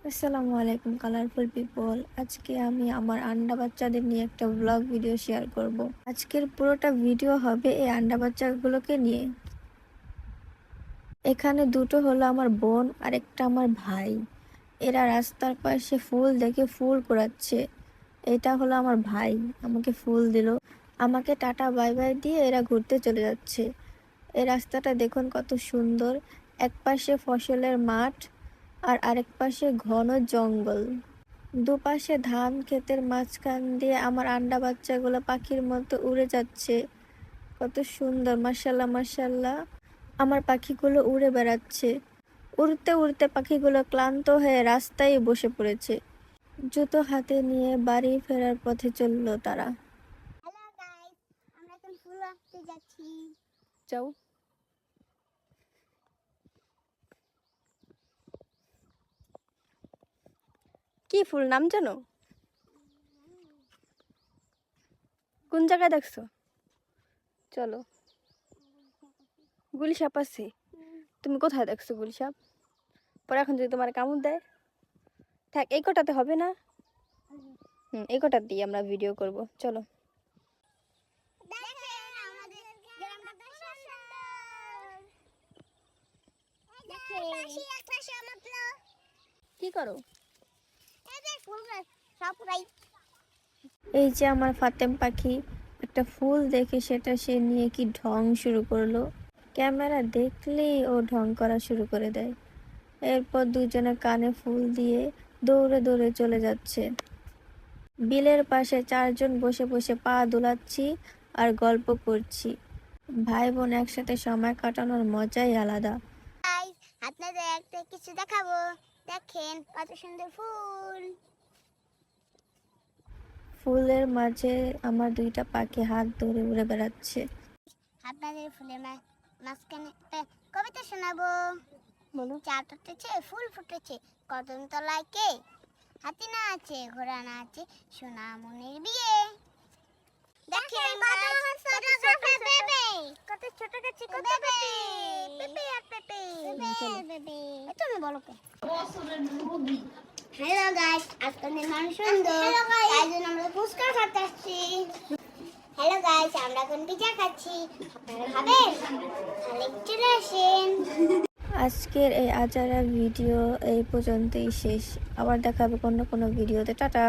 আসসালামু আলাইকুম colourful people. আজকে আমি আমার আন্ডা বাচ্চাদের নিয়ে একটা ব্লগ ভিডিও শেয়ার করব। আজকের পুরোটা ভিডিও হবে এই আন্ডা বাচ্চাগুলোকে নিয়ে। এখানে দুটো হলো আমার বোন আর একটা আমার ভাই। এরা রাস্তার পাশে ফুল দেখে ফুল কুড়াচ্ছে। এটা হলো আমার ভাই, আমাকে ফুল দিল। আমাকে টাটা বাই বাই দিয়ে এরা ঘুরতে চলে যাচ্ছে। এই রাস্তাটা দেখুন কত সুন্দর। এক পাশে ফসলের মাঠ আর আরেক পাশে ঘন জঙ্গল। দুপাশে ধান ক্ষেতের মাঝখান দিয়ে আমার আন্ডা বাচ্চাগুলো পাখির মতো উড়ে যাচ্ছে। কত সুন্দর, মাশাল্লাহ মাশাল্লাহ। আমার পাখিগুলো উড়ে বেড়াচ্ছে। উড়তে উড়তে পাখিগুলো ক্লান্ত হয়ে রাস্তায় বসে পড়েছে। জুতো হাতে নিয়ে বাড়ি ফেরার পথে চলল তারা। হ্যালো গাইস, আমরা এখন ফুল আনতে যাচ্ছি। যাও। কি ফুল নাম জানো? কোন জায়গায় দেখছো? চলো। গুলশাপ আছে? তুমি কোথায় দেখছো গুলশাপ? পরে এখন যদি তোমার কামড় দেয়, থাক, এই কটাতে হবে না। এই কটা দিয়ে আমরা ভিডিও করব। চলো। দেখেন আমাদের গ্রামটা কত সুন্দর। দেখেন পাশে একটা সমুদ্র। কি করো? এই যে ফুল গাছ সব পুরাই। এই যে আমার ফাতেম পাখি একটা ফুল দেখে সেটা সে নিয়ে কি ঢং শুরু করলো। ক্যামেরা দেখলেই ও ঢং করা শুরু করে দেয়। এরপর দুজনে কানে ফুল দিয়ে দৌড়ে দৌড়ে চলে যাচ্ছে। বিলের পাশে চারজন বসে বসে পা দুলাচ্ছি আর গল্প করছি। ভাই বোন একসাথে সময় কাটানোর মজাই আলাদা। গাইস, আপনাদের একটা কিছু দেখাবো। দেখেন কত সুন্দর ফুল। ফুলের মাঝে আমার দুইটা পাখি হাত ধরে উড়ে বেড়াচ্ছে। আপনাদের ফুলের মাঝখানে একটা কবিতা শোনাবো। বলো। চাঁদ উঠেছে, ফুল ফুটেছে, কদম তলায় কে? হাতি না আছে, ঘোড়া না আছে, সোনামণির বিয়ে। দেখেন কত ছোট গাছে কত পেঁপে, পেঁপে আর পেঁপে, পেঁপে। তুমি বলো কে? হ্যালো গাইস, আপনাদের নাম সুন্দর, তাই জন্য আমরা পুরস্কার খাতে আসছি। হ্যালো গাইস, আমরা এখন পিজা খাচ্ছি। আপনারা খাবেন? তাহলে চলে আসেন। আজকের এই আজারা ভিডিও এই পর্যন্তই শেষ। আবার দেখা হবে অন্য কোনো ভিডিওতে। টাটা।